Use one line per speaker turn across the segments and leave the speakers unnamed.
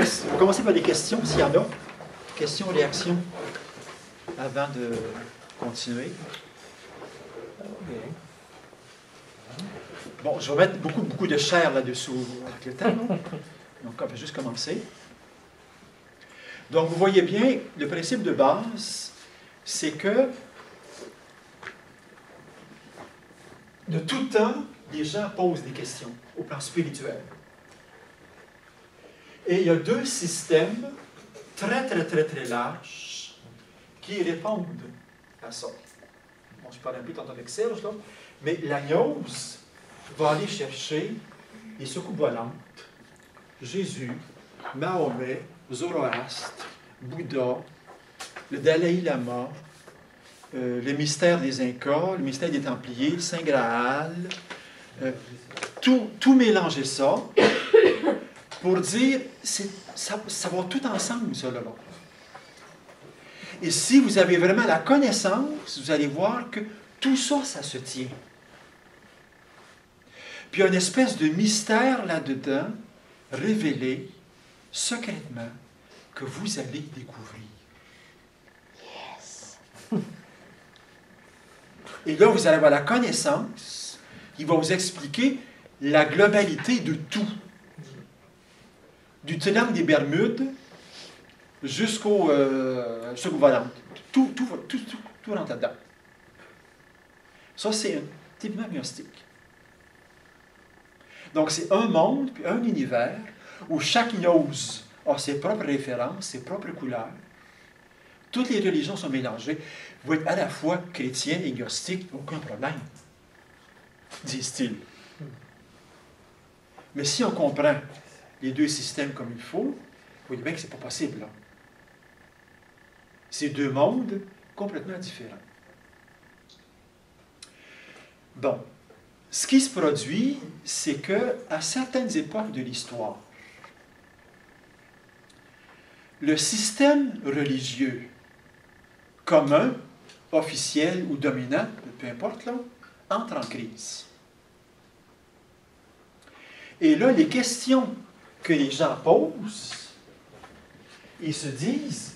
on va commencer par des questions, s'il y en a. Questions, réactions, avant de continuer. Bon, je vais mettre beaucoup de chair là-dessous avec le temps. Donc, on va juste commencer. Donc, vous voyez bien, le principe de base, c'est que de tout temps, les gens posent des questions au plan spirituel. Et il y a deux systèmes très larges qui répondent à ça. Bon, je parle un peu tantôt avec Serge, là, mais la gnose va aller chercher les soucoupes volantes, Jésus, Mahomet, Zoroastre, Bouddha, le Dalai Lama, le mystère des Incas, le mystère des Templiers, le Saint Graal, tout mélanger ça pour dire, ça va tout ensemble, ça, là. Et si vous avez vraiment la connaissance, vous allez voir que tout ça, ça se tient. Puis il y a une espèce de mystère là-dedans, révélé secrètement, que vous allez découvrir.
Yes!
Et là, vous allez avoir la connaissance qui va vous expliquer la globalité de tout. Du triangle des Bermudes jusqu'au volant. Tout rentre là-dedans. Ça, c'est typiquement gnostique. Donc, c'est un monde, puis un univers, où chaque gnose a ses propres références, ses propres couleurs. Toutes les religions sont mélangées. Vous êtes à la fois chrétien et gnostique, aucun problème, disent-ils. Mais si on comprend les deux systèmes comme il faut, vous voyez bien que ce n'est pas possible, là. C'est deux mondes complètement différents. Bon. Ce qui se produit, c'est qu'à certaines époques de l'histoire, le système religieux commun, officiel ou dominant, peu importe, là, entre en crise. Et là, les questions que les gens posent, ils se disent,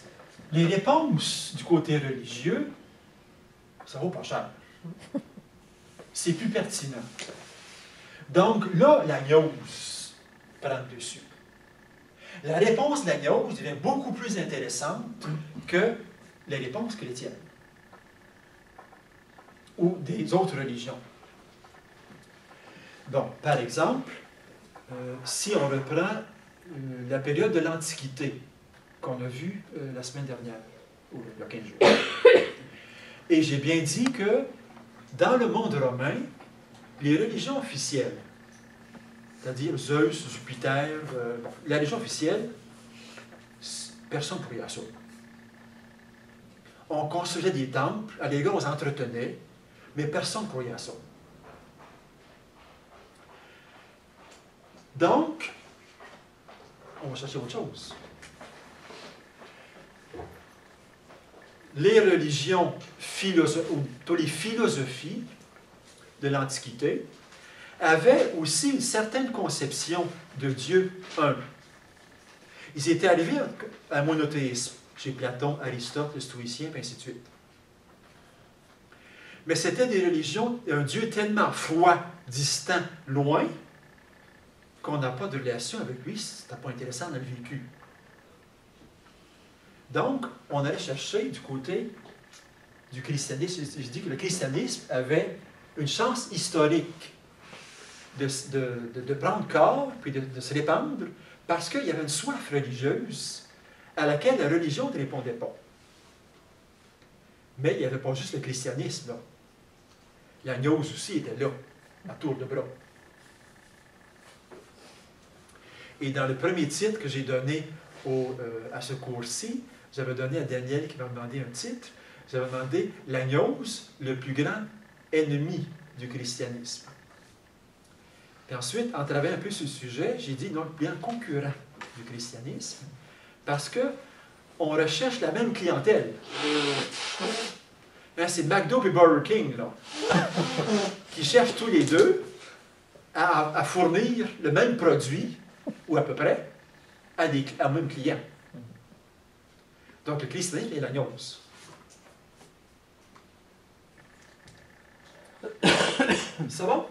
les réponses du côté religieux, ça vaut pas cher. C'est plus pertinent. Donc là, la gnose prend le dessus. La réponse de la gnose devient beaucoup plus intéressante que les réponses chrétiennes ou des autres religions. Bon, par exemple, si on reprend la période de l'Antiquité qu'on a vue la semaine dernière, ou il y a 15 jours, et j'ai bien dit que dans le monde romain, les religions officielles, c'est-à-dire Zeus, Jupiter, la religion officielle, personne ne croyait à ça. On construisait des temples, à l'égard, on les entretenait, mais personne ne croyait à ça. Donc, on va chercher autre chose. Les religions, ou les philosophies de l'Antiquité avaient aussi une certaine conception de Dieu un. Ils étaient arrivés à un monothéisme, chez Platon, Aristote, le stoïcien, et ainsi de suite. Mais c'était des religions, un Dieu tellement froid, distant, loin, qu'on n'a pas de relation avec lui, c'était pas intéressant dans le vécu. Donc, on allait chercher du côté du christianisme. Je dis que le christianisme avait une chance historique de prendre corps, puis de se répandre, parce qu'il y avait une soif religieuse à laquelle la religion ne répondait pas. Mais il n'y avait pas juste le christianisme, là. La gnose aussi était là, à tour de bras. Et dans le premier titre que j'ai donné à ce cours-ci, j'avais donné à Daniel qui m'a demandé un titre, j'avais demandé « La gnose, le plus grand ennemi du christianisme ». Puis ensuite, en travaillant un peu sur le sujet, j'ai dit « Non, le plus grand concurrent du christianisme » parce qu'on recherche la même clientèle. Hein, c'est McDo et Burger King, là, qui cherchent tous les deux à fournir le même produit, ou à peu près, à même client. Donc, le christianisme est la gnose. Ça va?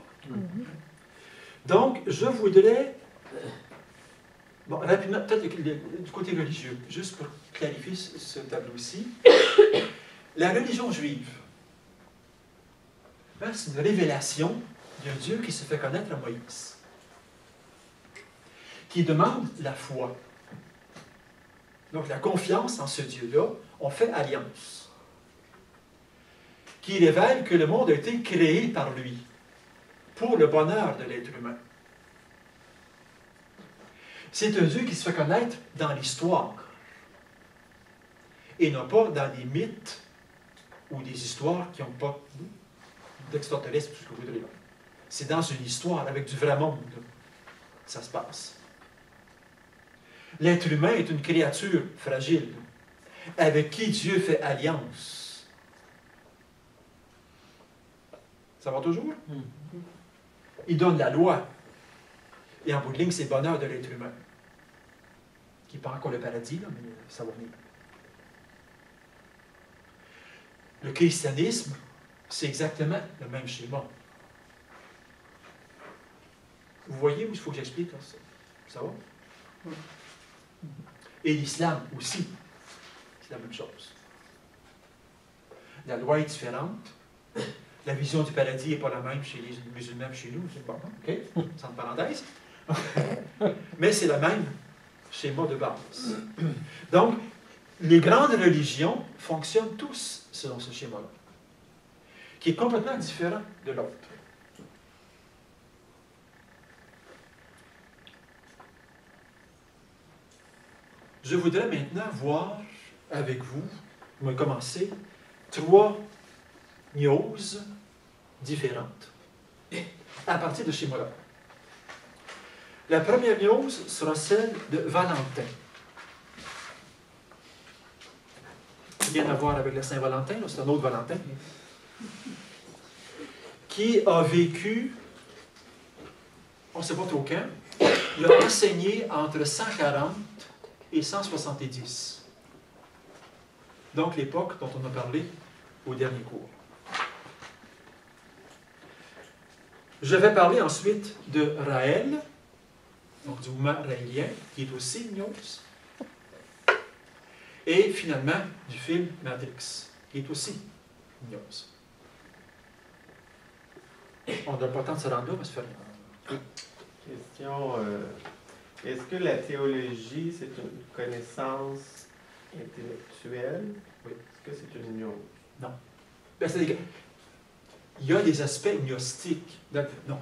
Donc, je voudrais, bon, rapidement, peut-être du côté religieux, juste pour clarifier ce tableau-ci. La religion juive, ben, c'est une révélation d'un Dieu qui se fait connaître à Moïse, qui demande la foi. Donc, la confiance en ce Dieu-là, on fait alliance, qui révèle que le monde a été créé par lui, pour le bonheur de l'être humain. C'est un Dieu qui se fait connaître dans l'histoire, et non pas dans les mythes ou des histoires qui n'ont pas d'extraterrestres, tout ce que vous voudrez. C'est dans une histoire avec du vrai monde que ça se passe. L'être humain est une créature fragile, avec qui Dieu fait alliance. Ça va toujours? Il donne la loi. Et en bout de ligne, c'est le bonheur de l'être humain. Qui n'est pas encore le paradis, là, mais ça va venir. Le christianisme, c'est exactement le même schéma. Vous voyez où il faut que j'explique ça? Ça va? Et l'islam aussi, c'est la même chose. La loi est différente. La vision du paradis n'est pas la même chez les musulmans que chez nous. C'est bon, OK? Sans parenthèse. Mais c'est le même schéma de base. Donc, les grandes religions fonctionnent tous selon ce schéma-là, qui est complètement différent de l'autre. Je voudrais maintenant voir avec vous, on va commencer, 3 gnoses différentes à partir de ce schéma-là. La première gnose sera celle de Valentin. Rien à voir avec le Saint-Valentin, c'est un autre Valentin, qui a vécu, on ne sait pas trop quand, il a enseigné entre 140 et 170. Donc l'époque dont on a parlé au dernier cours. Je vais parler ensuite de Raël, donc du mouvement raélien, qui est aussi une gnose. Et finalement, du film Matrix, qui est aussi une gnose. On n'a pas le temps de se rendre là, on va se faire.
Question, est-ce que la théologie, c'est une connaissance intellectuelle?
Oui.
Est-ce que c'est une gnose?
Non. Ben, c'est-à-dire qu'il y a des aspects gnostiques. Non.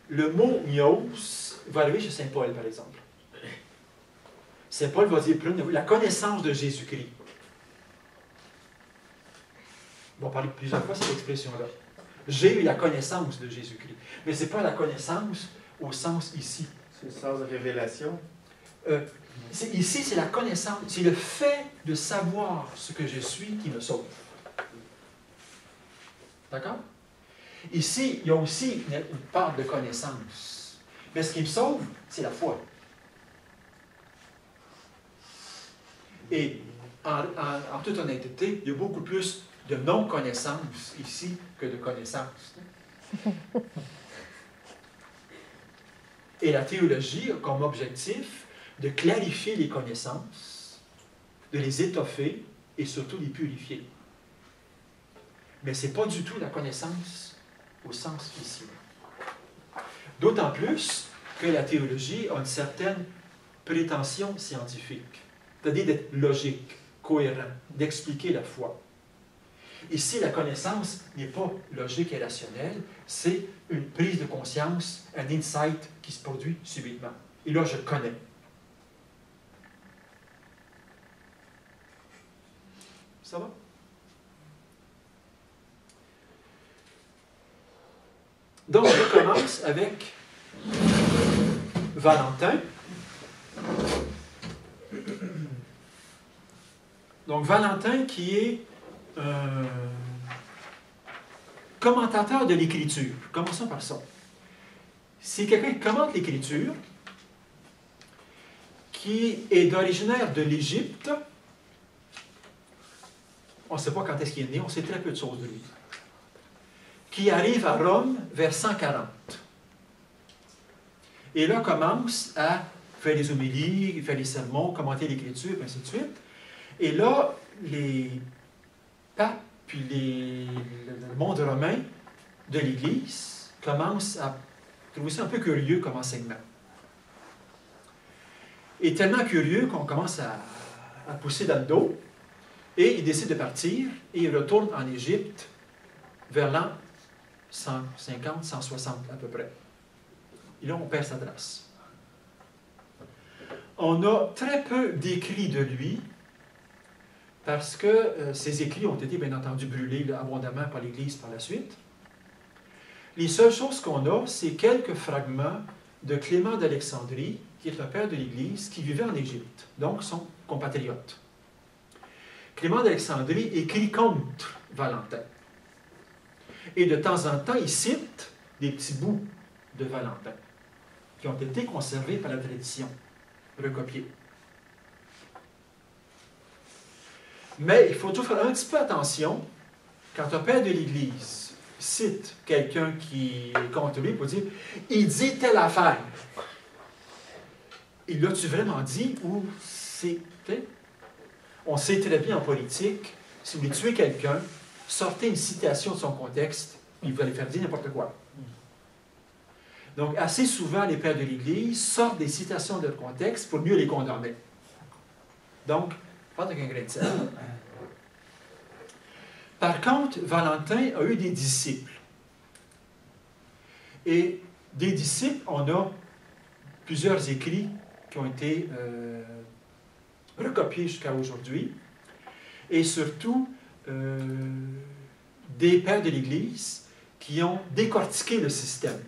Le mot gnose va arriver chez Saint Paul, par exemple. Saint Paul va dire la connaissance de Jésus-Christ. On va parler plusieurs fois de cette expression-là. J'ai eu la connaissance de Jésus-Christ. Mais ce n'est pas la connaissance au sens ici.
C'est le sens de révélation?
Ici, c'est la connaissance. C'est le fait de savoir ce que je suis qui me sauve. D'accord? Ici, il y a aussi une part de connaissance. Mais ce qui me sauve, c'est la foi. Et en toute honnêteté, il y a beaucoup plus de non-connaissance ici que de connaissance. Et la théologie a comme objectif de clarifier les connaissances, de les étoffer et surtout les purifier. Mais ce n'est pas du tout la connaissance au sens ici. D'autant plus que la théologie a une certaine prétention scientifique, c'est-à-dire d'être logique, cohérent, d'expliquer la foi. Ici, la connaissance n'est pas logique et rationnelle, c'est une prise de conscience, un insight qui se produit subitement. Et là, je connais. Ça va? Donc, je commence avec Valentin. Donc, Valentin qui est commentateur de l'Écriture. Commençons par ça. C'est quelqu'un qui commente l'Écriture, qui est originaire de l'Égypte. On ne sait pas quand est-ce qu'il est né, on sait très peu de choses de lui. Qui arrive à Rome vers 140. Et là commence à faire les homélies, faire les sermons, commenter l'Écriture, et ainsi de suite. Et là, les papes, puis le monde romain de l'Église commencent à trouver ça un peu curieux comme enseignement. Et tellement curieux qu'on commence à pousser dans le dos, et il décide de partir, et il retourne en Égypte vers l'an 150, 160 à peu près. Et là, on perd sa trace. On a très peu d'écrits de lui, parce que ces écrits ont été, bien entendu, brûlés là, abondamment par l'Église par la suite. Les seules choses qu'on a, c'est quelques fragments de Clément d'Alexandrie, qui est un père de l'Église, qui vivait en Égypte, donc son compatriote. Clément d'Alexandrie écrit contre Valentin. Et de temps en temps, il cite des petits bouts de Valentin, qui ont été conservés par la tradition, recopiés. Mais il faut toujours faire un petit peu attention quand un père de l'Église cite quelqu'un qui est contre lui pour dire « il dit telle affaire ». Il l'a-tu vraiment dit ou c'est... On sait très bien en politique, si vous voulez tuer quelqu'un, sortez une citation de son contexte, il va aller faire dire n'importe quoi. Donc, assez souvent, les pères de l'Église sortent des citations de leur contexte pour mieux les condamner. Donc, pas avec un grain de sel. Par contre, Valentin a eu des disciples. Et des disciples, on a plusieurs écrits qui ont été recopiés jusqu'à aujourd'hui. Et surtout, des pères de l'Église qui ont décortiqué le système.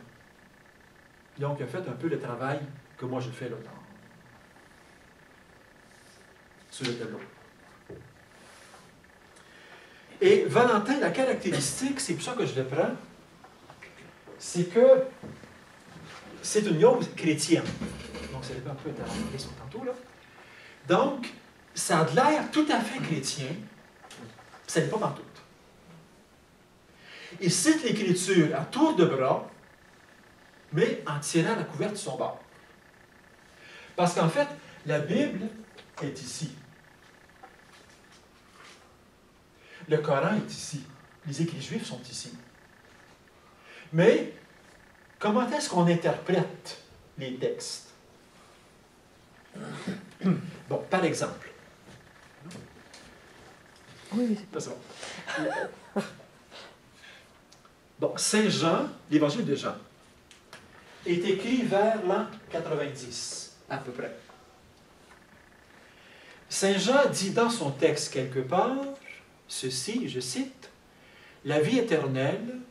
Donc, il a fait un peu le travail que moi je fais là, sur le tableau. Et Valentin, la caractéristique, c'est pour ça que je le prends, c'est que c'est une gnose chrétienne. Donc, ça dépend un peu de la question tantôt, là. Donc, ça a l'air tout à fait chrétien, ça n'est pas partout. Il cite l'Écriture à tour de bras, mais en tirant la couverture de son bord. Parce qu'en fait, la Bible est ici. Le Coran est ici. Les écrits juifs sont ici. Mais, comment est-ce qu'on interprète les textes? Bon, par exemple.
Oui,
là, c'est bon. Bon, Saint Jean, l'Évangile de Jean, est écrit vers l'an 90, à peu près. Saint Jean dit dans son texte quelque part, ceci, je cite, « La vie éternelle,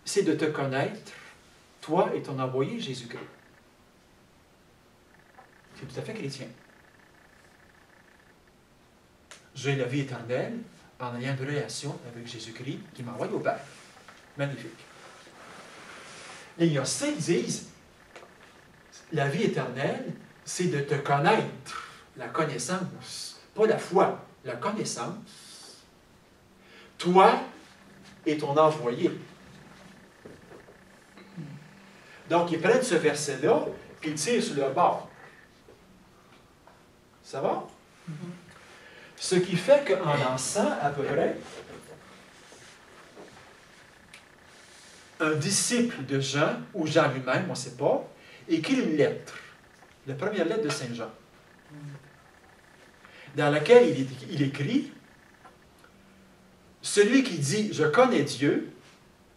c'est de te connaître, toi et ton envoyé Jésus-Christ. » C'est tout à fait chrétien. J'ai la vie éternelle en ayant une relation avec Jésus-Christ qui m'envoie au Père. Magnifique. Les gnostiques disent, la vie éternelle, c'est de te connaître, la connaissance, pas la foi, la connaissance, toi et ton envoyé. Donc, ils prennent ce verset-là, puis ils tirent sur leur bord. Ça va? Ce qui fait qu'en lançant, à peu près, un disciple de Jean, ou Jean lui-même, on ne sait pas, écrit une lettre, la première lettre de Saint Jean, dans laquelle il écrit « Celui qui dit « Je connais Dieu »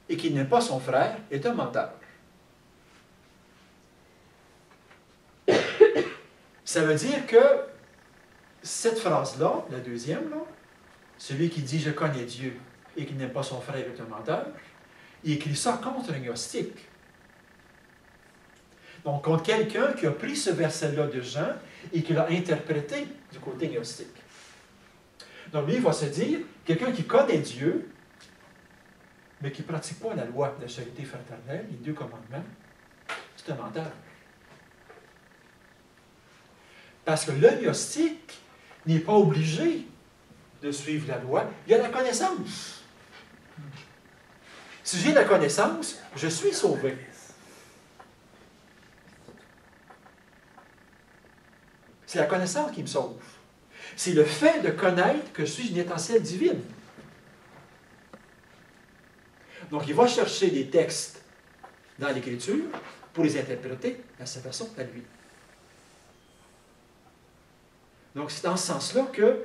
et qui n'aime pas son frère est un menteur. » Ça veut dire que cette phrase-là, la deuxième, là, celui qui dit « Je connais Dieu » et qui n'aime pas son frère est un menteur, il écrit ça contre un gnostique. Donc, contre quelqu'un qui a pris ce verset-là de Jean et qui l'a interprété du côté gnostique. Donc, lui, il va se dire, quelqu'un qui connaît Dieu, mais qui ne pratique pas la loi de la charité fraternelle, les 2 commandements, c'est un menteur. Parce que le gnostique n'est pas obligé de suivre la loi, il y a la connaissance. Si j'ai la connaissance, je suis sauvé. C'est la connaissance qui me sauve. C'est le fait de connaître que je suis une étincelle divine. Donc, il va chercher des textes dans l'Écriture pour les interpréter à sa façon à lui. Donc, c'est dans ce sens-là que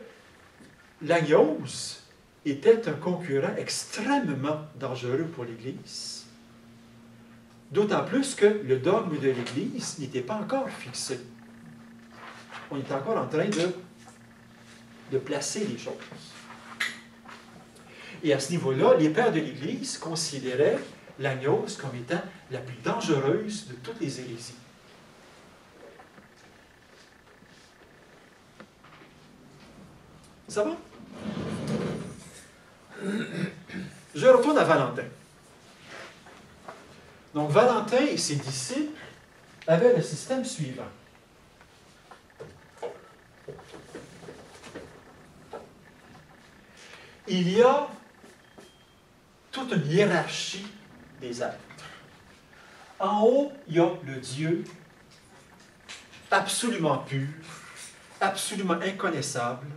l'agnose était un concurrent extrêmement dangereux pour l'Église. D'autant plus que le dogme de l'Église n'était pas encore fixé. On est encore en train de placer les choses. Et à ce niveau-là, les pères de l'Église considéraient l'agnose comme étant la plus dangereuse de toutes les hérésies. Ça va? Je retourne à Valentin. Donc, Valentin et ses disciples avaient le système suivant. Il y a toute une hiérarchie des êtres. En haut, il y a le Dieu absolument pur, absolument inconnaissable,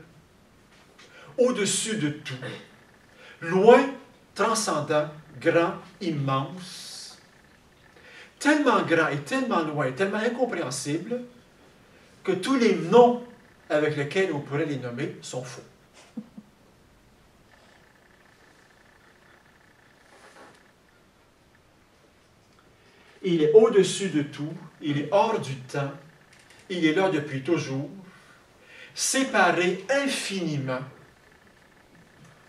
au-dessus de tout, loin, transcendant, grand, immense, tellement grand et tellement loin, tellement incompréhensible, que tous les noms avec lesquels on pourrait les nommer sont faux. Il est au-dessus de tout, il est hors du temps, il est là depuis toujours, séparé infiniment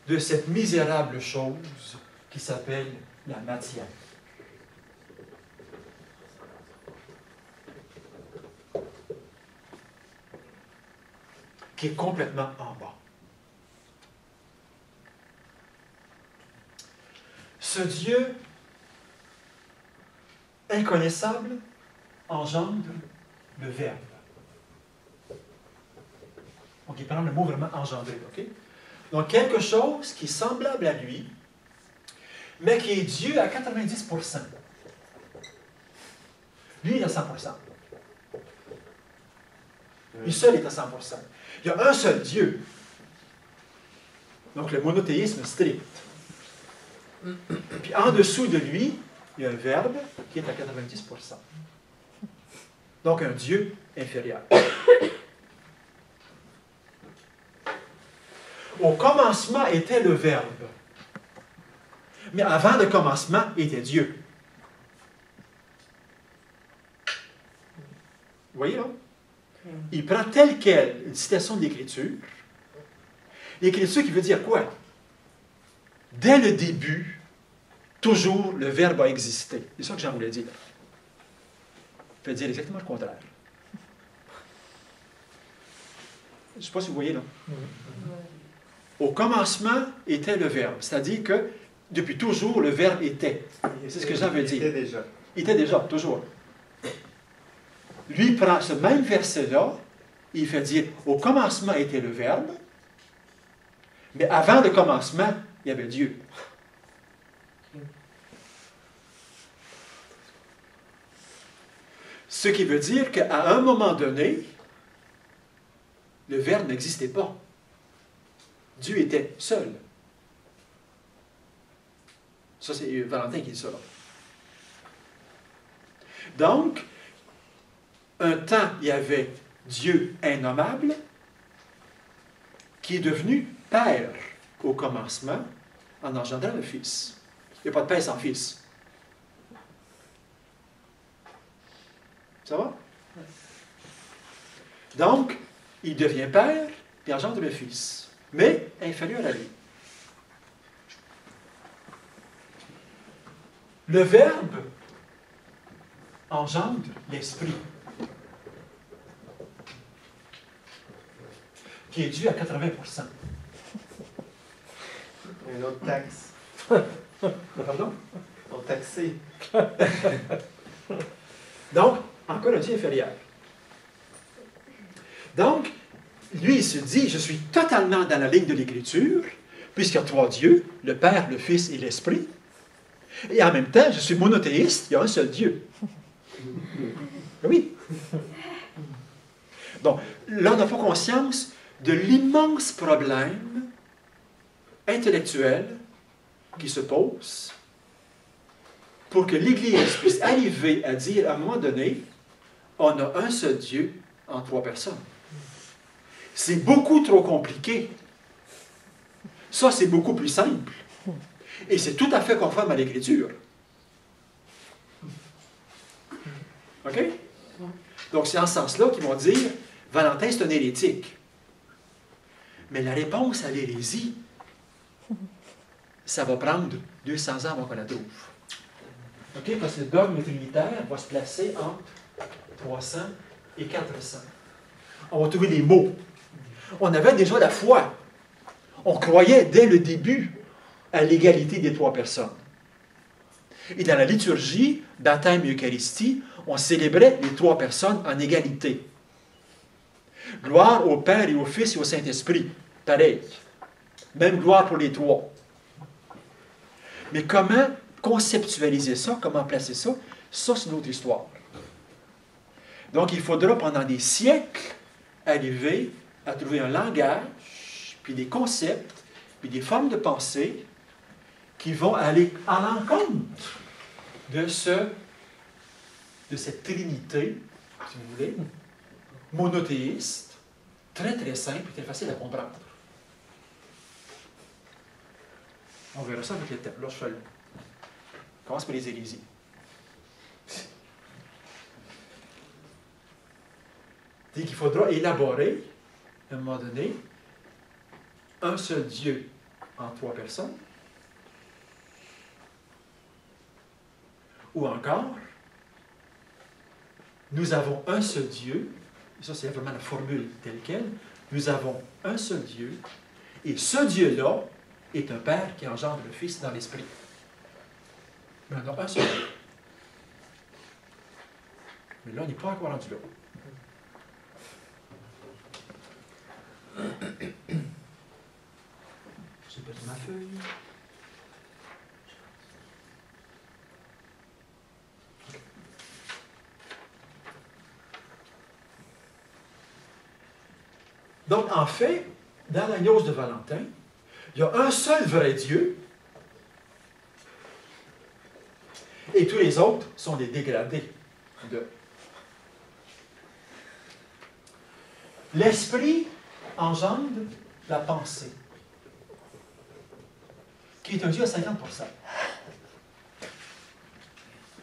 de cette misérable chose qui s'appelle la matière. Qui est complètement en bas. Ce Dieu inconnaissable engendre le Verbe. Donc, il prend le mot vraiment engendrer, ok? Donc, quelque chose qui est semblable à lui, mais qui est Dieu à 90%. Lui, il est à 100%. Lui seul est à 100%. Il y a un seul Dieu. Donc, le monothéisme strict. Puis, en dessous de lui, il y a un Verbe qui est à 90%. Donc, un Dieu inférieur. Au commencement était le Verbe. Mais avant le commencement était Dieu. Vous voyez là? Il prend tel quel une citation de l'Écriture. L'Écriture qui veut dire quoi? Dès le début, toujours le Verbe a existé. C'est ça que Jean voulait dire. Il veut dire exactement le contraire. Je ne sais pas si vous voyez là. Au commencement était le Verbe. C'est-à-dire que depuis toujours, le Verbe était. C'est ce que Jean veut dire.
Il était déjà.
Il était déjà, toujours. Lui prend ce même verset-là, il fait dire, au commencement était le Verbe, mais avant le commencement, il y avait Dieu. Ce qui veut dire qu'à un moment donné, le Verbe n'existait pas. Dieu était seul. Ça, c'est Valentin qui dit ça. Donc, un temps, il y avait Dieu innommable qui est devenu Père au commencement en engendrant le Fils. Il n'y a pas de Père sans Fils. Ça va? Donc, il devient Père et engendre le Fils, mais inférieur à lui. Le Verbe engendre l'Esprit, qui est dû à 80%.
Une autre taxe.
Pardon?
Ils sont taxés.
Donc, encore un Dieu inférieur. Donc, lui, il se dit, je suis totalement dans la ligne de l'Écriture, puisqu'il y a trois dieux, le Père, le Fils et l'Esprit. Et en même temps, je suis monothéiste, il y a un seul Dieu. Oui. Donc, là, on n'a pas conscience de l'immense problème intellectuel qui se pose pour que l'Église puisse arriver à dire, à un moment donné, on a un seul Dieu en trois personnes. C'est beaucoup trop compliqué. Ça, c'est beaucoup plus simple. Et c'est tout à fait conforme à l'Écriture. OK? Donc, c'est en ce sens-là qu'ils vont dire, Valentin, c'est un hérétique. Mais la réponse à l'hérésie, ça va prendre 200 ans avant qu'on la trouve. OK? Parce que le dogme trinitaire va se placer entre 300 et 400. On va trouver les mots. On avait déjà la foi. On croyait dès le début à l'égalité des trois personnes. Et dans la liturgie, baptême et Eucharistie, on célébrait les trois personnes en égalité. Gloire au Père et au Fils et au Saint-Esprit. Pareil. Même gloire pour les trois. Mais comment conceptualiser ça, comment placer ça, ça c'est une autre histoire. Donc il faudra pendant des siècles arriver à trouver un langage, puis des concepts, puis des formes de pensée qui vont aller à l'encontre de cette trinité, si vous voulez, monothéiste, très très simple et très facile à comprendre. On verra ça avec les thèmes. Là, je commence par les hérésies. C'est qu'il faudra élaborer, à un moment donné, un seul Dieu en trois personnes, ou encore, nous avons un seul Dieu, et ça c'est vraiment la formule telle quelle, nous avons un seul Dieu, et ce Dieu-là est un Père qui engendre le Fils dans l'Esprit. Mais on a un seul Dieu. Mais là, on n'est pas encore rendu là. J'ai perdu ma feuille. Donc, en fait, dans la gnose de Valentin, il y a un seul vrai Dieu et tous les autres sont des dégradés de. L'esprit engendre la pensée, qui est un Dieu à 50%.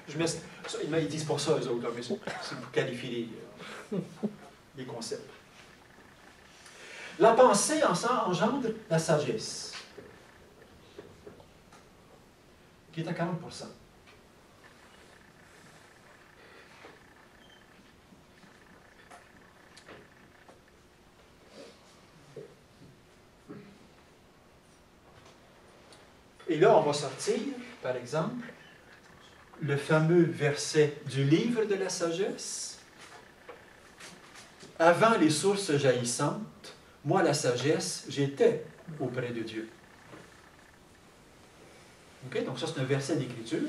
Ils disent pas ça, eux autres, mais c'est pour qualifier les concepts. La pensée engendre la sagesse, qui est à 40%. Et là, on va sortir, par exemple, le fameux verset du livre de la sagesse. Avant les sources jaillissantes, moi, la sagesse, j'étais auprès de Dieu. Okay? Donc ça, c'est un verset d'Écriture.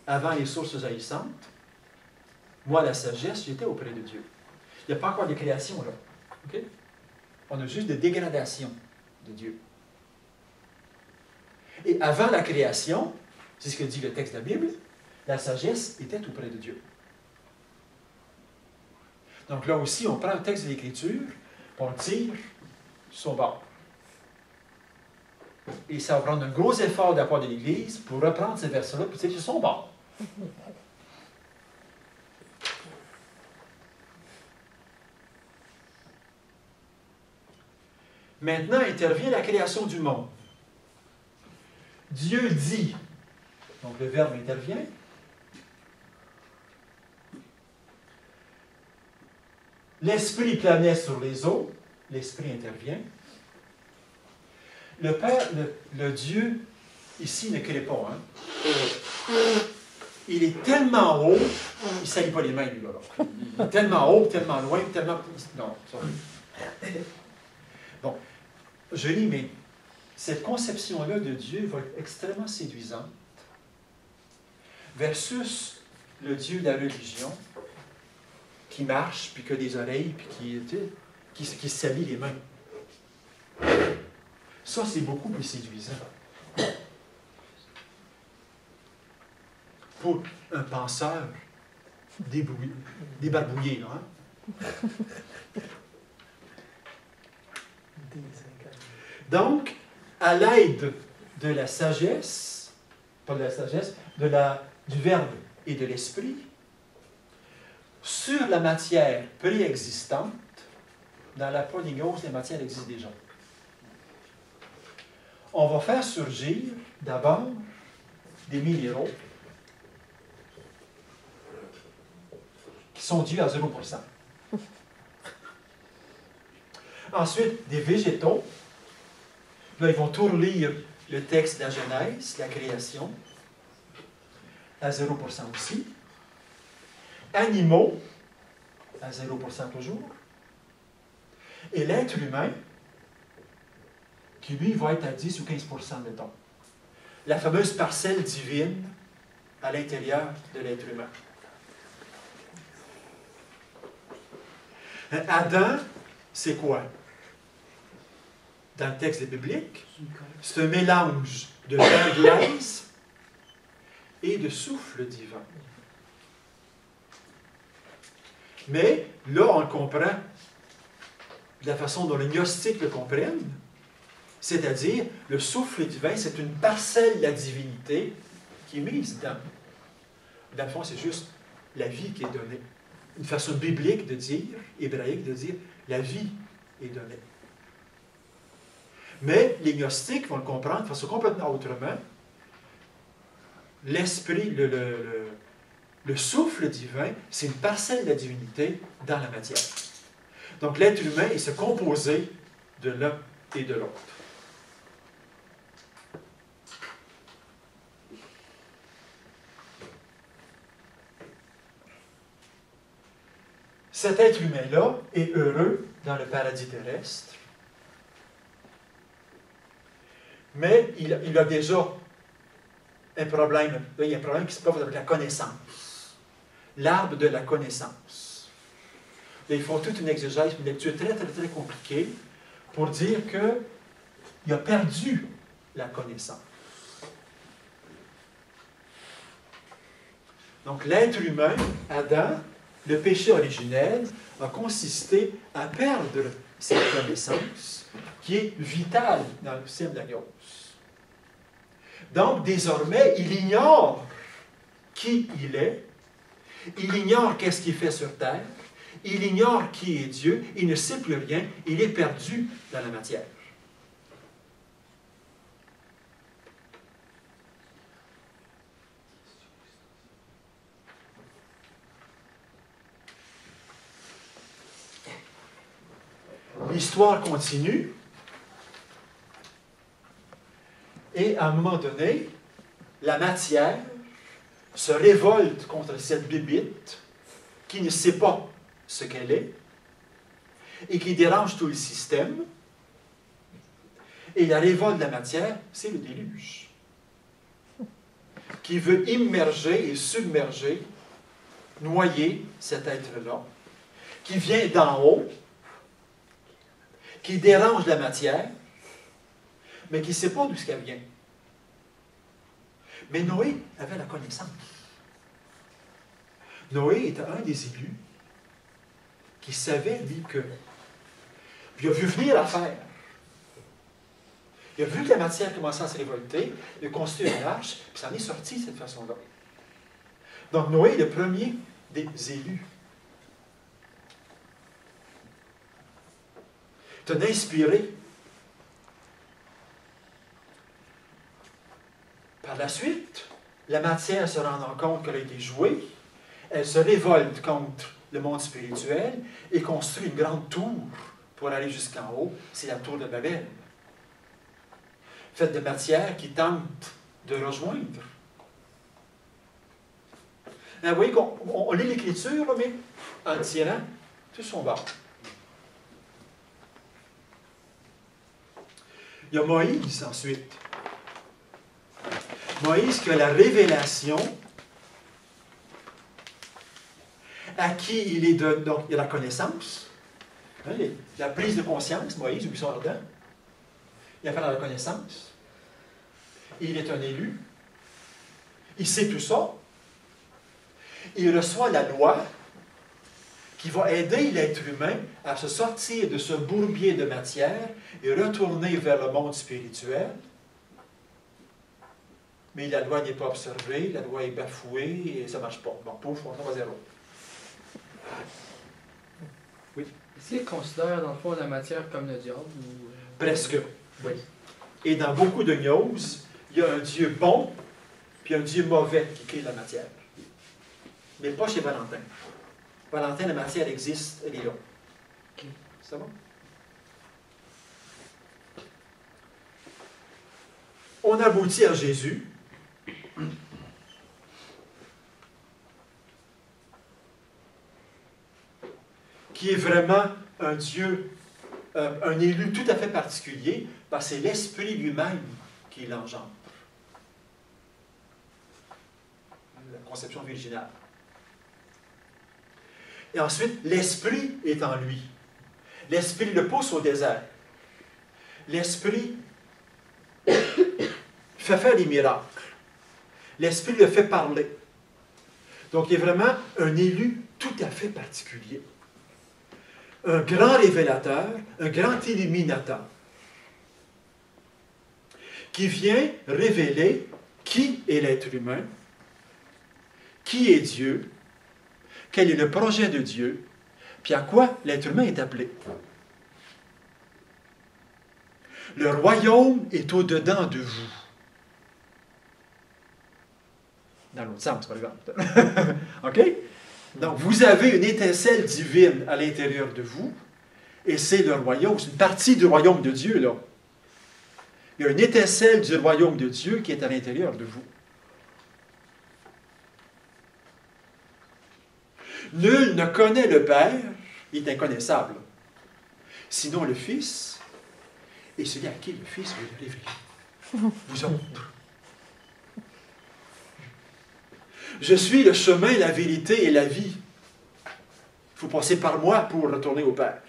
Avant les sources jaillissantes, moi, la sagesse, j'étais auprès de Dieu. Il n'y a pas encore de création, là. Okay? On a juste des dégradations de Dieu. Et avant la création, c'est ce que dit le texte de la Bible, la sagesse était auprès de Dieu. Donc là aussi, on prend le texte de l'Écriture, on le tire sur son bord. Et ça va prendre un gros effort de la part de l'Église pour reprendre ces versets-là et tirer sur son bord. Maintenant intervient la création du monde. Dieu dit, donc le verbe intervient, l'Esprit planait sur les eaux, l'Esprit intervient. Le Père, le Dieu, ici, ne crée pas. Hein? il est tellement haut, il ne salit pas les mains, lui, là. Il est tellement haut, tellement loin, tellement... Non, ça. Bon, je lis, mais cette conception-là de Dieu va être extrêmement séduisante versus le Dieu de la religion qui marche, puis qui a des oreilles, puis qui se salit les mains. Ça, c'est beaucoup plus séduisant. Pour un penseur débarbouillé, là, hein? Donc, à l'aide de la sagesse, pas de la sagesse, du Verbe et de l'Esprit, sur la matière préexistante, dans la polygose, les matières existent déjà. On va faire surgir d'abord des minéraux qui sont dus à 0%. Ensuite, des végétaux. Là, ils vont tout relire le texte de la Genèse, la création, à 0% aussi. Animaux, à 0% toujours. Et l'être humain, qui lui va être à 10 ou 15%, mettons. La fameuse parcelle divine à l'intérieur de l'être humain. Adam, c'est quoi? Dans le texte biblique, c'est un mélange de verre glaise et de souffle divin. Mais là, on le comprend de la façon dont les gnostiques le comprennent, c'est-à-dire le souffle divin, c'est une parcelle de la divinité qui est mise dans. Dans le fond, c'est juste la vie qui est donnée. Une façon biblique de dire, hébraïque, de dire la vie est donnée. Mais les gnostiques vont le comprendre de façon complètement autrement. L'esprit, le souffle divin, c'est une parcelle de la divinité dans la matière. Donc l'être humain est se composer de l'un et de l'autre. Cet être humain-là est heureux dans le paradis terrestre, mais il a déjà un problème. Là, il y a un problème qui se pose avec la connaissance. L'arbre de la connaissance. Là, ils font toute une exégèse, une lecture très, très, très compliquée pour dire qu'il a perdu la connaissance. Donc, l'être humain, Adam, le péché originel, a consisté à perdre cette connaissance qui est vitale dans le système de la gnose. Donc, désormais, il ignore qui il est, il ignore qu'est-ce qu'il fait sur terre, il ignore qui est Dieu, il ne sait plus rien, il est perdu dans la matière. L'histoire continue. Et à un moment donné, la matière se révolte contre cette bébite qui ne sait pas ce qu'elle est et qui dérange tout le système. Et la révolte de la matière, c'est le déluge, qui veut immerger et submerger, noyer cet être-là, qui vient d'en haut, qui dérange la matière, mais qui ne sait pas d'où elle vient. Mais Noé avait la connaissance. Noé était un des élus qui savait, lui, que... Puis il a vu venir l'affaire. Il a vu que la matière commençait à se révolter, il a construit une arche, puis ça en est sorti de cette façon-là. Donc Noé est le premier des élus. Il t'a inspiré. Par la suite, la matière se rendant compte qu'elle a été jouée, elle se révolte contre le monde spirituel et construit une grande tour pour aller jusqu'en haut. C'est la tour de Babel. Faite de matière qui tente de rejoindre Vous voyez qu'on lit l'Écriture, là, mais en tirant tout son bord. Il y a Moïse ensuite. Moïse qui a la révélation, à qui il est donné. Donc, il y a la connaissance, hein, la prise de conscience, Moïse, ou buisson ardent. Il a fait la reconnaissance. Il est un élu. Il sait tout ça. Il reçoit la loi qui va aider l'être humain à se sortir de ce bourbier de matière et retourner vers le monde spirituel. Mais la loi n'est pas observée, la loi est bafouée et ça ne marche pas. Bon, pouf, on tombe à zéro. Oui.
Est-ce qu'il considère, dans le fond, la matière comme le diable ou...
Presque.
Oui.
Et dans beaucoup de gnoses, il y a un Dieu bon puis un Dieu mauvais qui crée la matière. Mais pas chez Valentin. Valentin, la matière existe, elle est là.
Okay.
Ça va? On aboutit à Jésus. Qui est vraiment un Dieu, un élu tout à fait particulier, parce que c'est l'Esprit lui-même qui l'engendre. La conception virginale. Et ensuite, l'Esprit est en lui. L'Esprit le pousse au désert. L'Esprit fait faire des miracles. L'Esprit le fait parler. Donc, il est vraiment un élu tout à fait particulier. Un grand révélateur, un grand illuminateur, qui vient révéler qui est l'être humain, qui est Dieu, quel est le projet de Dieu, puis à quoi l'être humain est appelé. Le royaume est au-dedans de vous. Dans l'autre sens, par exemple. OK? Donc, vous avez une étincelle divine à l'intérieur de vous, et c'est le royaume, c'est une partie du royaume de Dieu, là. Il y a une étincelle du royaume de Dieu qui est à l'intérieur de vous. Nul ne connaît le Père, il est inconnaissable. Sinon le Fils, et celui à qui le Fils veut le révéler. Vous autres. Je suis le chemin, la vérité et la vie. Il faut passer par moi pour retourner au Père.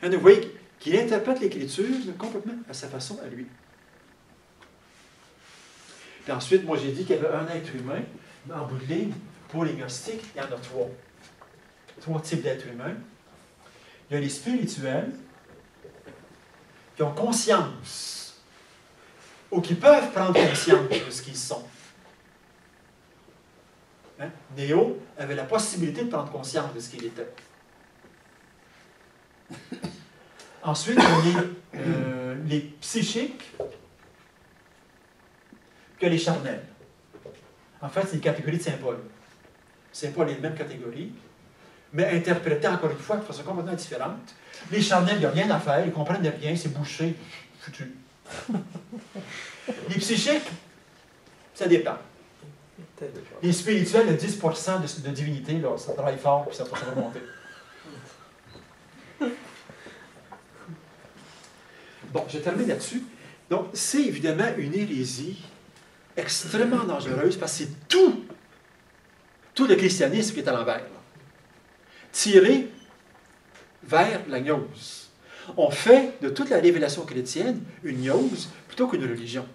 Et vous voyez qu'il interprète l'Écriture complètement à sa façon, à lui. Puis ensuite, moi j'ai dit qu'il y avait un être humain, en bout de ligne, pour les gnostiques, il y en a trois. Trois types d'êtres humains. Il y a les spirituels, qui ont conscience, ou qui peuvent prendre conscience de ce qu'ils sont. Hein? Néo avait la possibilité de prendre conscience de ce qu'il était. Ensuite, il y a les psychiques, que les charnels. En fait, c'est une catégorie de Saint Paul. Saint Paul est de même catégorie, mais interprété encore une fois de façon complètement différente. Les charnels, il n'y a rien à faire, ils ne comprennent rien, c'est bouché, foutu. Les psychiques, ça dépend. Les spirituels, le 10% de divinité, là, ça travaille fort puis ça va remonter. Bon, je termine là-dessus. Donc, c'est évidemment une hérésie extrêmement dangereuse parce que c'est tout le christianisme qui est à l'envers. Tiré vers la gnose. On fait de toute la révélation chrétienne une gnose plutôt qu'une religion.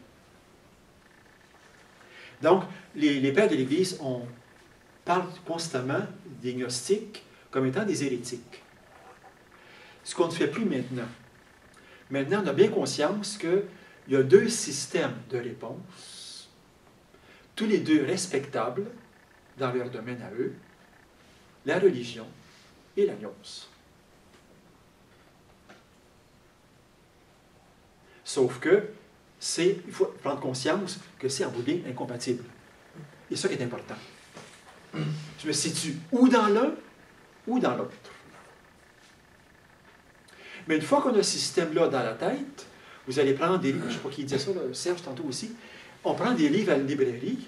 Donc, les pères de l'Église, on parle constamment des gnostiques comme étant des hérétiques. Ce qu'on ne fait plus maintenant. Maintenant, on a bien conscience qu'il y a deux systèmes de réponse, tous les deux respectables dans leur domaine à eux, la religion et la gnose. Sauf que il faut prendre conscience que c'est en bout de ligne incompatible. Et ça qui est important. Je me situe ou dans l'un ou dans l'autre. Mais une fois qu'on a ce système-là dans la tête, vous allez prendre des livres, je ne sais pas qui disait ça, là, Serge tantôt aussi, on prend des livres à la librairie,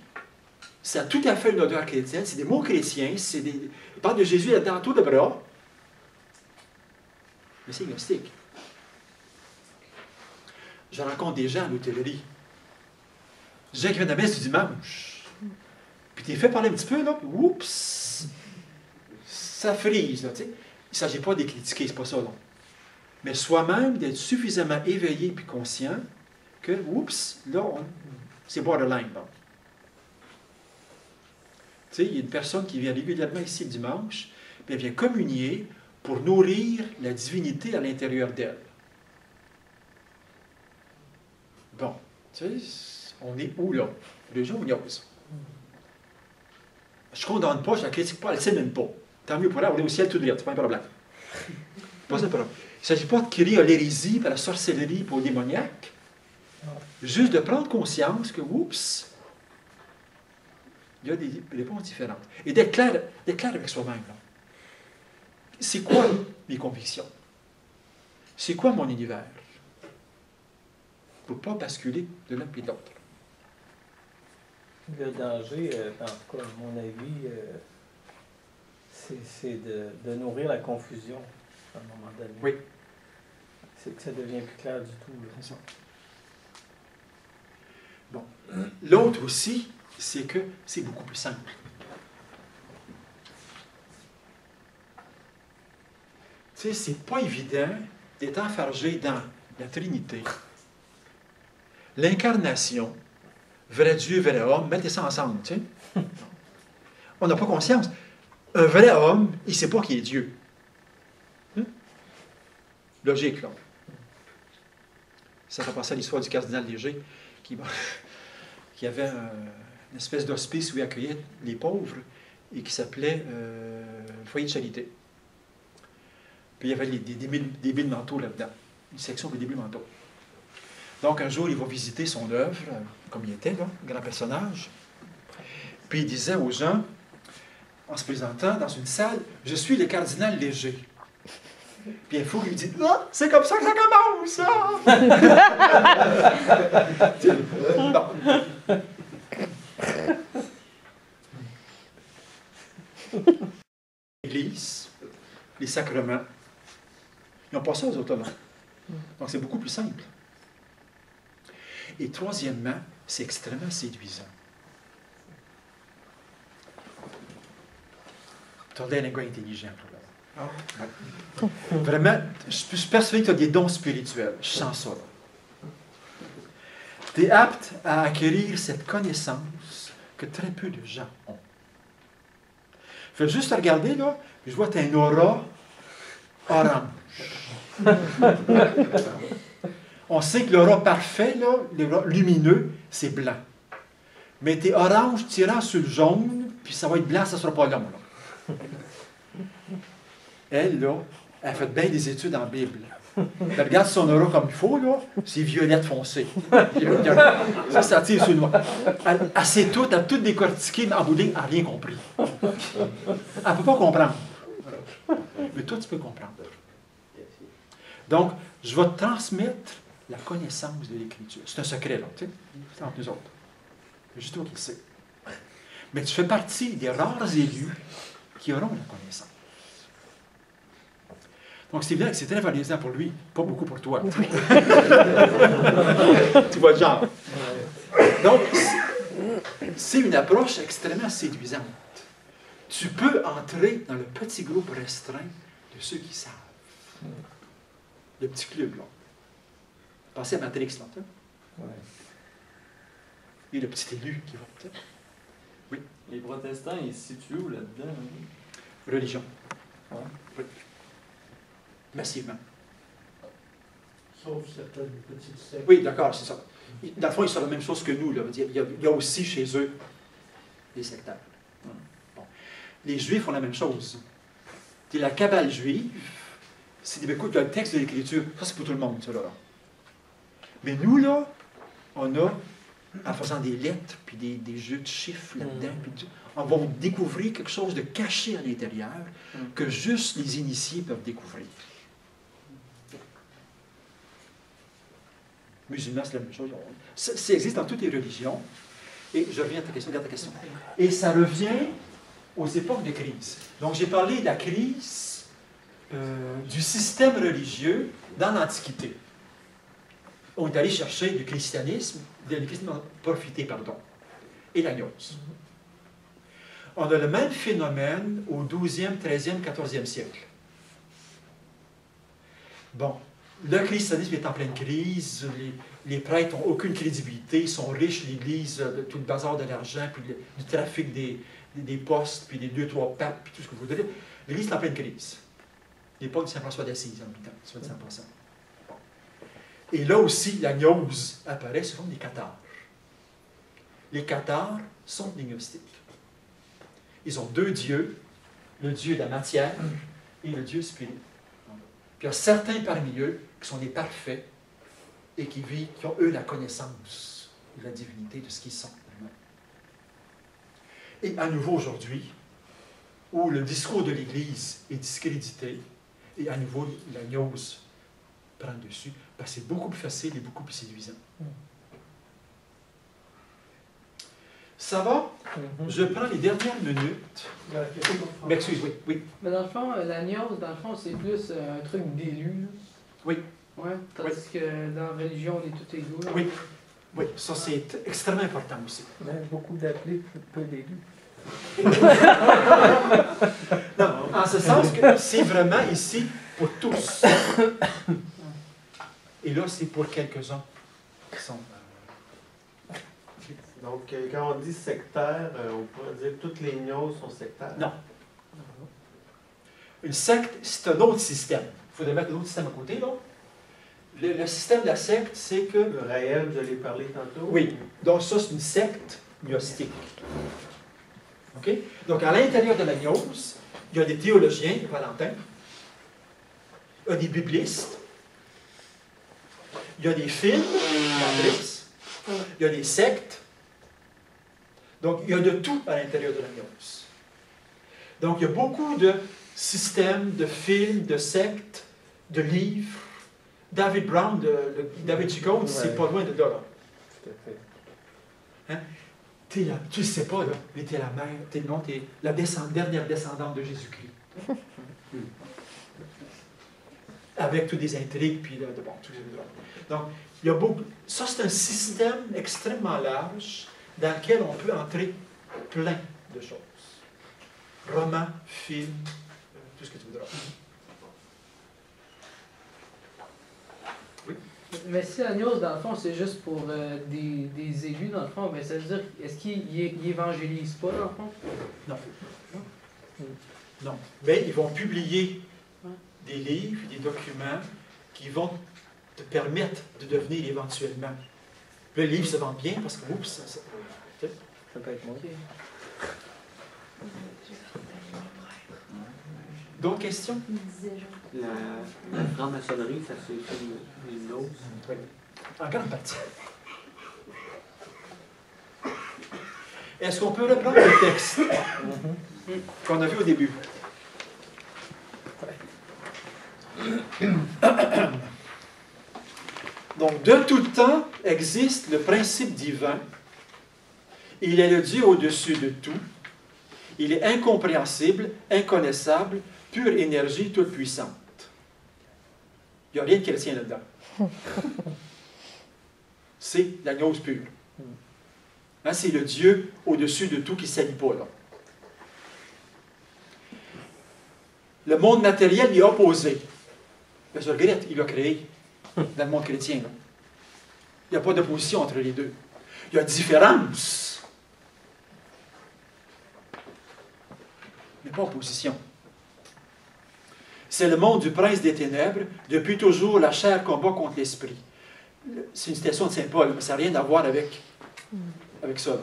ça a tout à fait une odeur chrétienne, c'est des mots chrétiens, il parle de Jésus là-dedans, tout de bras, mais c'est gnostique. Je rencontre des gens à l'hôtellerie. Des gens qui viennent à la messe du dimanche. Puis tu es fait parler un petit peu, là, puis oups, ça frise, là, tu sais. Il ne s'agit pas de les critiquer, c'est pas ça, non. Mais soi-même, d'être suffisamment éveillé puis conscient que, oups, là, c'est borderline, là. Tu sais, il y a une personne qui vient régulièrement ici le dimanche, puis elle vient communier pour nourrir la divinité à l'intérieur d'elle. Bon, tu sais, on est où, là? Les gens ignorent. Je ne condamne pas, je ne la critique pas, elle ne sait même pas. Tant mieux pour elle, on est au ciel tout de suite, c'est pas un problème. Pas un problème. Il ne s'agit pas de crier à l'hérésie, à la sorcellerie, pour au démoniaque. Juste de prendre conscience que, oups, il y a des réponses différentes. Et d'être clair avec soi-même. C'est quoi mes convictions? C'est quoi mon univers? Pour ne pas basculer de l'un et de l'autre.
Le danger, en tout cas, à mon avis, c'est de nourrir la confusion à un moment donné.
Oui.
C'est que ça devient plus clair du tout.
C'est ça. Bon. L'autre aussi, c'est que c'est beaucoup plus simple. Tu sais, c'est pas évident d'être enfargé dans la Trinité, l'incarnation, vrai Dieu, vrai homme, mettez ça ensemble, tu sais. On n'a pas conscience. Un vrai homme, il ne sait pas qui est Dieu. Hein? Logique, là. Ça fait penser à l'histoire du cardinal Léger, qui avait une espèce d'hospice où il accueillait les pauvres et qui s'appelait le foyer de charité. Puis il y avait des débiles mentaux là-dedans, une section de débiles mentaux. Donc un jour, il va visiter son œuvre, comme il était, là, grand personnage. Puis il disait aux gens, en se présentant dans une salle, « Je suis le cardinal Léger. » Puis il faut qu'il lui dise, « Ah, c'est comme ça que ça commence, ça! » L'Église, les sacrements, ils n'ont pas ça aux autres. Donc c'est beaucoup plus simple. Et troisièmement, c'est extrêmement séduisant. Tu as un lingot intelligent, toi, là. Ouais. Vraiment, je suis persuadé que tu as des dons spirituels. Je sens ça, là. Tu es apte à acquérir cette connaissance que très peu de gens ont. Fais juste regarder, là, je vois que tu as une aura orange. On sait que l'aura parfait, là, l'aura lumineux, c'est blanc. Mais tes oranges tirant sur le jaune, puis ça va être blanc, ça ne sera pas long, là. Elle, là, elle fait bien des études en Bible. Elle regarde son aura comme il faut, là, c'est violette foncée. Ça tire sur le noir. Elle sait tout, elle a tout décortiqué, mais en bout de ligne, elle n'a rien compris. Elle ne peut pas comprendre. Mais toi, tu peux comprendre. Donc, je vais te transmettre la connaissance de l'Écriture. C'est un secret, là, tu sais. C'est entre nous autres. C'est juste toi qui le sais. Mais tu fais partie des rares élus qui auront la connaissance. Donc, c'est bien que c'est très valorisant pour lui, pas beaucoup pour toi. Tu vois le genre. Donc, c'est une approche extrêmement séduisante. Tu peux entrer dans le petit groupe restreint de ceux qui savent. Le petit club, là. Pensez à Matrix, là.
Ouais.
Et le petit élu qui va. Oui.
Les protestants, ils se situent où là-dedans?
Religion.
Ouais.
Oui. Massivement.
Sauf certaines petites sectes.
Oui, d'accord, c'est ça. Dans le fond, ils sont la même chose que nous. Là. Il y a aussi chez eux des sectaires. Bon. Les Juifs font la même chose. Et la Kabbale juive, c'est écoute, le texte de l'Écriture, ça c'est pour tout le monde, ça là. Mais nous, là, on a, en faisant des lettres, puis des jeux de chiffres là-dedans, on va découvrir quelque chose de caché à l'intérieur que juste les initiés peuvent découvrir. Musulmans, c'est la même chose. Ça existe dans toutes les religions. Et je reviens à ta question, regarde ta question. Et ça revient aux époques de crise. Donc, j'ai parlé de la crise du système religieux dans l'Antiquité. On est allé chercher du christianisme a profité, pardon, et la gnose. On a le même phénomène au 12e, 13e, 14e siècle. Bon, le christianisme est en pleine crise, les prêtres n'ont aucune crédibilité, ils sont riches, l'Église, tout le bazar de l'argent, puis du trafic des postes, puis des 2-3 papes, puis tout ce que vous voudrez. L'Église est en pleine crise. L'époque de Saint-François d'Assise, en même temps, soit dit en passant. Bon. Et là aussi, la gnose apparaît sous forme des cathares. Les cathares sont des gnostiques. Ils ont deux dieux, le dieu de la matière et le dieu spirit. Puis il y a certains parmi eux qui sont des parfaits et qui vivent, qui ont eux la connaissance de la divinité, de ce qu'ils sont. Et à nouveau aujourd'hui, où le discours de l'Église est discrédité, et à nouveau la gnose prend le dessus, ben c'est beaucoup plus facile et beaucoup plus séduisant. Ça va? Je prends les dernières minutes. M'excuse, oui, oui.
Mais dans le fond, la gnose, dans le fond, c'est plus un truc d'élu.
Oui.
Ouais, tandis que dans la religion, on est tous égaux. Là.
Oui. Oui, ça c'est extrêmement important aussi.
Mais beaucoup d'appelés, peu d'élus.
Non, en ce sens que c'est vraiment ici pour tous. Et là, c'est pour quelques-uns qui sont...
Donc, quand on dit sectaire, on pourrait dire que toutes les gnoses sont sectaires?
Non. Une secte, c'est un autre système. Il faudrait mettre un autre système à côté, là. Le système de la secte, c'est que...
Le réel, je l'ai parlé tantôt.
Oui. Donc ça, c'est une secte gnostique. OK? Donc, à l'intérieur de la gnose, il y a des théologiens, Valentin, il y a des biblistes, il y a des films, Matrix, il y a des sectes. Donc, il y a de tout à l'intérieur de la gnose. Donc, il y a beaucoup de systèmes, de films, de sectes, de livres. David Brown, David Chicote, c'est pas loin de là.
Tout à fait.
Hein? Tu ne sais pas, là, mais tu es la mère, tu es la dernière descendante de Jésus-Christ. Avec toutes des intrigues, puis là, bon, tout ça. Donc, il y a beaucoup. Ça, c'est un système extrêmement large dans lequel on peut entrer plein de choses. Romans, films, tout ce que tu voudras. Oui?
Mais si la gnose, dans le fond, c'est juste pour des élus, dans le fond, ben, ça veut dire, est-ce qu'ils évangélisent pas, dans le fond?
Non. Non. Mais ils vont publier des livres, des documents qui vont te permettre de devenir éventuellement. Le livre se vend bien parce que, oups, ça
peut être moi.
Okay.
D'autres questions?
La franc-maçonnerie, ça c'est une gnose.
Oui. En grande partie. Est-ce qu'on peut reprendre le texte qu'on a vu au début? Donc, de tout temps existe le principe divin. Il est le Dieu au-dessus de tout. Il est incompréhensible, inconnaissable, pure énergie toute puissante. Il n'y a rien de chrétien là-dedans. C'est la gnose pure. Hein, c'est le Dieu au-dessus de tout qui ne s'allie pas là. Le monde matériel y est opposé. Mais je regrette, il l'a créé dans le monde chrétien. Là. Il n'y a pas d'opposition entre les deux. Il y a différence. Mais pas opposition. C'est le monde du prince des ténèbres. Depuis toujours, la chair combat contre l'esprit. C'est une citation de Saint Paul, mais ça n'a rien à voir avec ça. Là.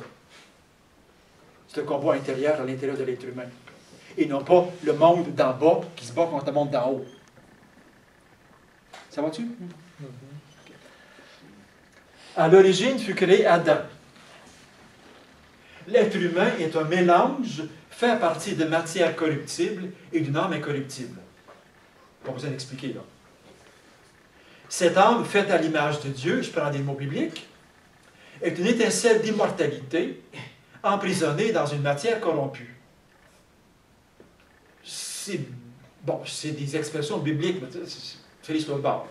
C'est un combat intérieur à l'intérieur de l'être humain. Et non pas le monde d'en bas qui se bat contre le monde d'en haut. Ça va-tu? À l'origine fut créé Adam. L'être humain est un mélange fait à partir de matière corruptible et d'une âme incorruptible. Pas besoin d'expliquer là. Cette âme, faite à l'image de Dieu, je prends des mots bibliques, est une étincelle d'immortalité emprisonnée dans une matière corrompue. C'est des expressions bibliques, mais c'est l'histoire de bord.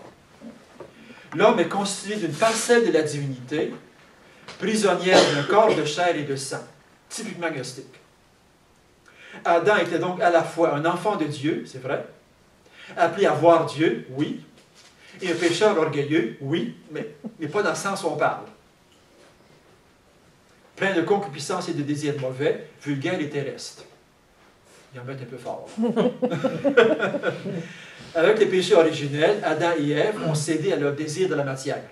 L'homme est constitué d'une parcelle de la divinité, prisonnière d'un corps de chair et de sang, typiquement gnostique. Adam était donc à la fois un enfant de Dieu, c'est vrai, appelé à voir Dieu, oui, et un pécheur orgueilleux, oui, mais pas dans le sens où on parle. Plein de concupiscence et de désirs mauvais, vulgaires et terrestres. Il en met un peu fort. Avec les péchés originels, Adam et Ève ont cédé à leur désir de la matière.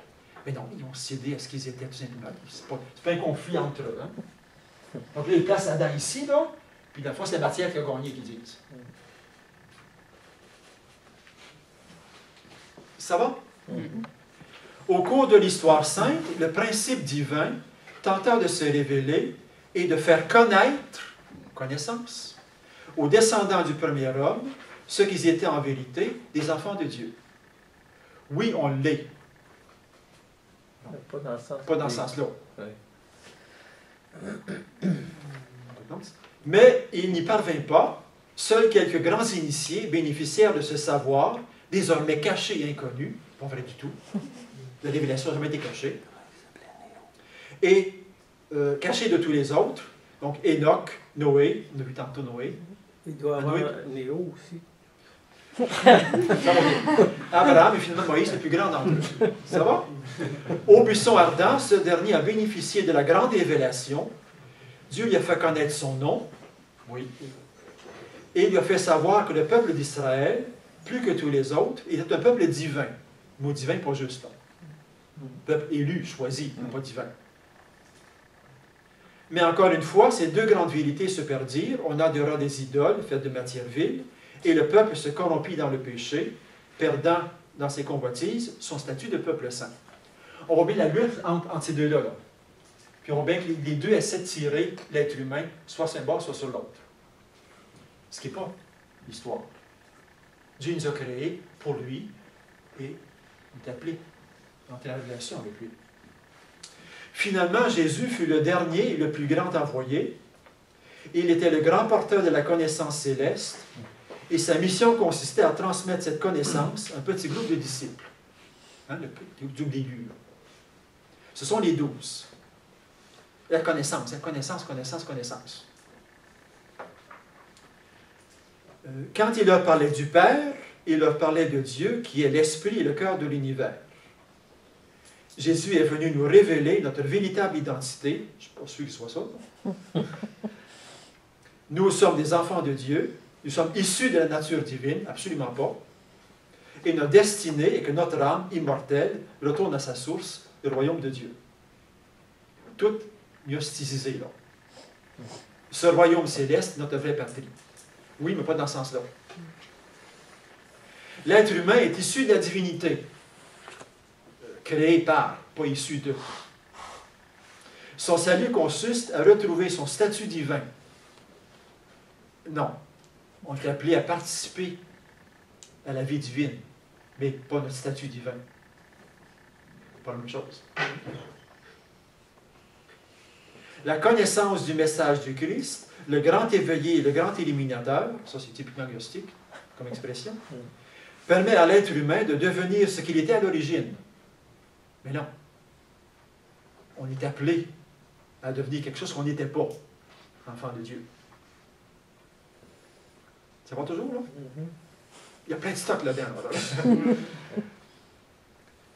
Mais non, ils ont cédé à ce qu'ils étaient tout simplement. C'est pas un conflit entre eux. Hein? Donc là, ils placent Adam ici, là, puis la fois, c'est la matière qui a gagné, qu'ils disent. Ça va? Au cours de l'histoire sainte, le principe divin tentant de se révéler et de faire connaissance, aux descendants du premier homme, ce qu'ils étaient en vérité, des enfants de Dieu. Oui, on l'est.
Pas dans le sens.
Pas dans ce sens-là.
Ouais.
Mais il n'y parvint pas. Seuls quelques grands initiés bénéficièrent de ce savoir, désormais caché et inconnu, pas vrai du tout. La révélation n'a jamais été cachée. Et caché de tous les autres, donc Enoch, Noé, on a vu tantôt Noé.
Il doit avoir
Noé.
Néo aussi.
Abraham et finalement Moïse, le plus grand d'entre eux. Ça va? Au buisson ardent, ce dernier a bénéficié de la grande révélation. Dieu lui a fait connaître son nom, oui, et lui a fait savoir que le peuple d'Israël, plus que tous les autres, était un peuple divin. Le mot divin, pas juste là. Peuple élu, choisi, non pas divin. Mais encore une fois, ces deux grandes vérités se perdirent. On adora des idoles faites de matière vile, et le peuple se corrompit dans le péché, perdant dans ses convoitises son statut de peuple saint. On voit bien la lutte entre ces deux-là. Là. Puis on voit bien que les deux essaient de tirer l'être humain, soit sur un bord, soit sur l'autre. Ce qui n'est pas l'histoire. Dieu nous a créés pour lui, et il est appelé à entrer en relation avec lui. Finalement, Jésus fut le dernier et le plus grand envoyé. Il était le grand porteur de la connaissance céleste, et sa mission consistait à transmettre cette connaissance à un petit groupe de disciples. Hein, le groupe d'élus. Ce sont les 12. La connaissance, connaissance. Quand il leur parlait du Père, il leur parlait de Dieu, qui est l'esprit et le cœur de l'univers. Jésus est venu nous révéler notre véritable identité. Je ne suis pas sûr que ce soit ça. Nous sommes des enfants de Dieu. Nous sommes issus de la nature divine, absolument pas. Et notre destinée est que notre âme immortelle retourne à sa source, le royaume de Dieu. Tout gnostisé là. Ce royaume céleste, notre vraie patrie. Oui, mais pas dans ce sens-là. L'être humain est issu de la divinité. Créé par, pas issu de. Son salut consiste à retrouver son statut divin. Non. On est appelé à participer à la vie divine, mais pas notre statut divin. Pas la même chose. La connaissance du message du Christ, le grand éveillé et le grand éliminateur, ça c'est typiquement gnostique comme expression, permet à l'être humain de devenir ce qu'il était à l'origine. Mais non. On est appelé à devenir quelque chose qu'on n'était pas, enfant de Dieu. Ça va toujours, là? Il y a plein de stock là-dedans. Là.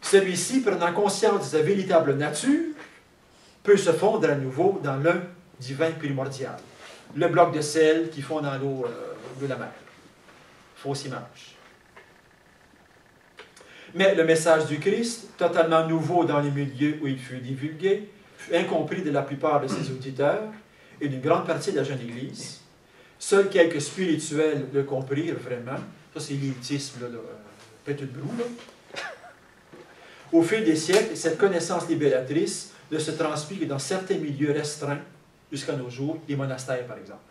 Celui-ci, prenant conscience de sa véritable nature, peut se fondre à nouveau dans l'un divin primordial. Le bloc de sel qui fond dans l'eau de la mer. Fausse image. Mais le message du Christ, totalement nouveau dans les milieux où il fut divulgué, fut incompris de la plupart de ses auditeurs et d'une grande partie de la jeune Église. Seuls quelques spirituels le comprirent vraiment. Ça, c'est l'élitisme, peut-être une broue, là. Au fil des siècles, cette connaissance libératrice ne se transmet que dans certains milieux restreints jusqu'à nos jours, les monastères, par exemple.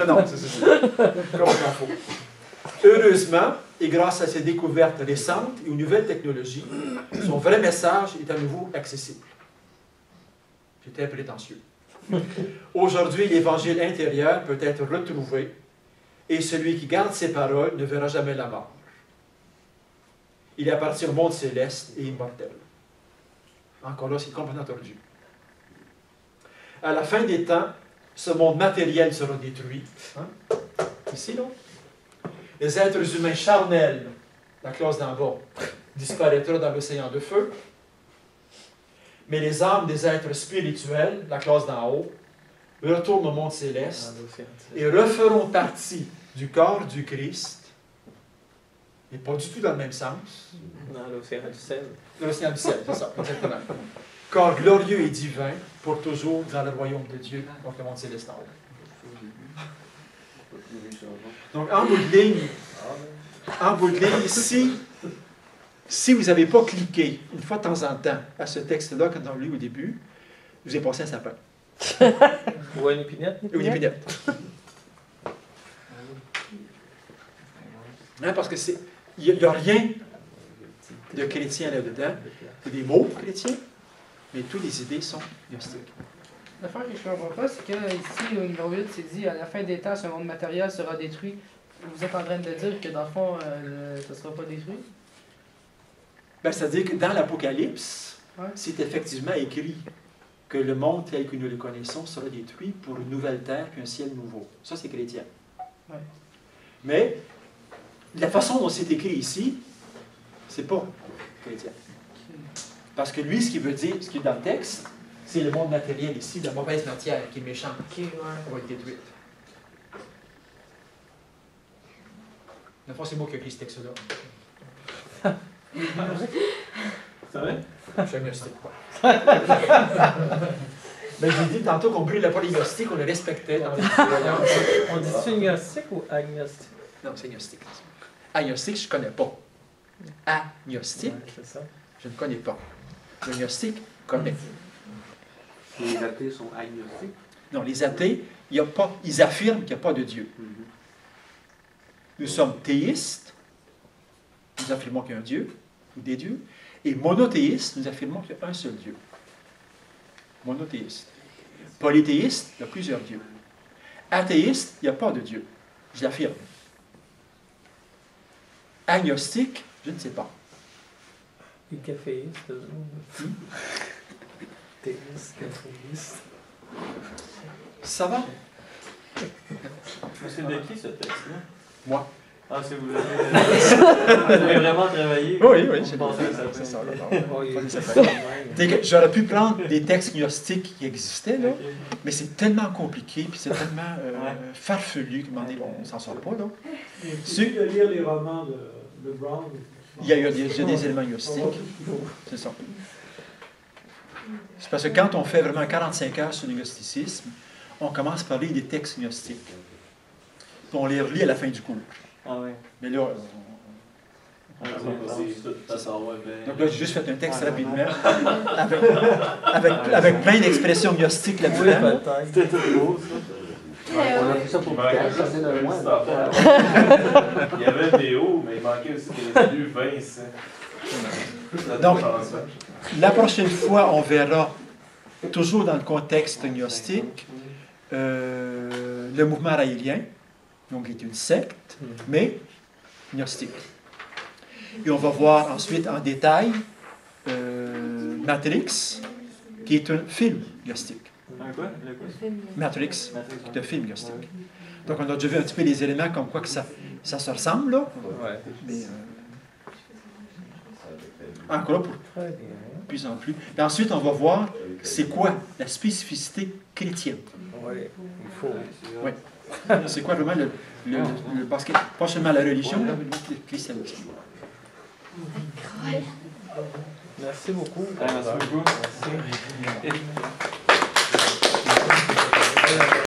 Non, c'est ça. Comme il en faut. Heureusement, et grâce à ces découvertes récentes et aux nouvelles technologies, son vrai message est à nouveau accessible. J'étais prétentieux. Aujourd'hui, l'Évangile intérieur peut être retrouvé et celui qui garde ses paroles ne verra jamais la mort. Il appartient au monde céleste et immortel. Encore là, c'est complètement tordu. À la fin des temps, ce monde matériel sera détruit. Hein? Ici, là. Les êtres humains charnels, la classe d'en bas, disparaîtra dans l'océan de feu. Mais les âmes des êtres spirituels, la classe d'en haut, retournent au monde céleste et referont partie du corps du Christ, mais pas du tout dans le même sens.
Dans l'océan du sel.
L'océan du ciel, c'est ça, exactement. Corps glorieux et divin, pour toujours dans le royaume de Dieu, donc le monde céleste en haut. Donc, en bout de ligne, si vous n'avez pas cliqué une fois de temps en temps à ce texte-là, quand on l'a lu au début, vous avez passé un sapin.
Ou une épinette.
Ou une épinette. Hein, parce que il n'y a rien de chrétien là-dedans. Il y a des mots chrétiens, mais toutes les idées sont gnostiques.
L'affaire que je ne comprends pas, c'est que ici, au numéro 8, c'est dit à la fin des temps, ce monde matériel sera détruit. Vous êtes en train de dire que dans le fond, ça ne sera pas détruit?
Ben, c'est-à-dire que dans l'Apocalypse,
Ouais.
c'est effectivement écrit que le monde tel que nous le connaissons sera détruit pour une nouvelle terre et un ciel nouveau. Ça, c'est chrétien.
Ouais.
Mais la façon dont c'est écrit ici, c'est pas chrétien. Parce que lui, ce qu'il veut dire, ce qui est dans le texte, c'est le monde matériel ici, la mauvaise matière qui est méchante,
Ok, ouais.
va être détruite. Dans le fond, c'est moi qui ai écrit ce texte-là.
C'est vrai?
Je suis agnostique, quoi. Mais j'ai dit tantôt qu'on brûlait pas les gnostiques, on les respectait dans les croyances.
On dit-tu gnostique ou agnostique?
Non, c'est gnostique. Agnostique, je ne connais pas. Agnostique,
Ouais, c'est ça.
je ne connais pas. Le gnostique, connaît.
Les athées sont agnostiques.
Non, les athées, ils affirment qu'il n'y a pas de Dieu. Nous sommes théistes, nous affirmons qu'il y a un Dieu, ou des dieux, et monothéistes, nous affirmons qu'il y a un seul Dieu. Monothéiste. Polythéiste, il y a plusieurs dieux. Athéiste, il n'y a pas de Dieu. Je l'affirme. Agnostique, je ne sais pas.
Les caféistes, théistes, caféistes.
Ça va?
C'est de qui ce texte-là?
Moi.
Ah, c'est vous avez vraiment travaillé?
Oui,
Vous pensez que ça
c'est ça.
fait-
Là,
Oh, il
ça
est
fait.
fait.
J'aurais pu prendre des textes gnostiques qui existaient, là,
Ok.
mais c'est tellement compliqué, puis c'est tellement
Ouais.
farfelu qu'on ne s'en sort pas. Là.
Il suffit de lire les romans de Brown.
Il y a des éléments gnostiques. C'est ça. C'est parce que quand on fait vraiment 45 heures sur le gnosticisme, on commence par lire des textes gnostiques. Puis on les relit à la fin du cours.
Ah ouais.
Mais là, donc là, j'ai juste fait un texte rapidement, avec plein d'expressions gnostiques
Oui,
là-dedans.
peut-être.
C'était tout beau, ça.
On a fait ça pour passer d'un mois.
Il y avait des hauts, mais il manquait aussi des lieux Vince.
Donc, la prochaine fois, on verra, toujours dans le contexte gnostique, le mouvement raélien, donc qui est une secte, mais gnostique. Et on va voir ensuite en détail Matrix, qui est un film gnostique.
Un quoi? Le quoi?
Matrix,
Matrix,
qui est un film gnostique. Donc on a déjà vu un petit peu les éléments comme quoi que ça se ressemble, là.
Ouais.
Mais, encore là, pour
Très bien.
de plus en plus. Et ensuite, on va voir c'est quoi la spécificité chrétienne.
Oui, il faut.
Oui. C'est quoi vraiment parce que pas seulement la religion, mais le christianisme.
Merci beaucoup.
Merci beaucoup.
Merci.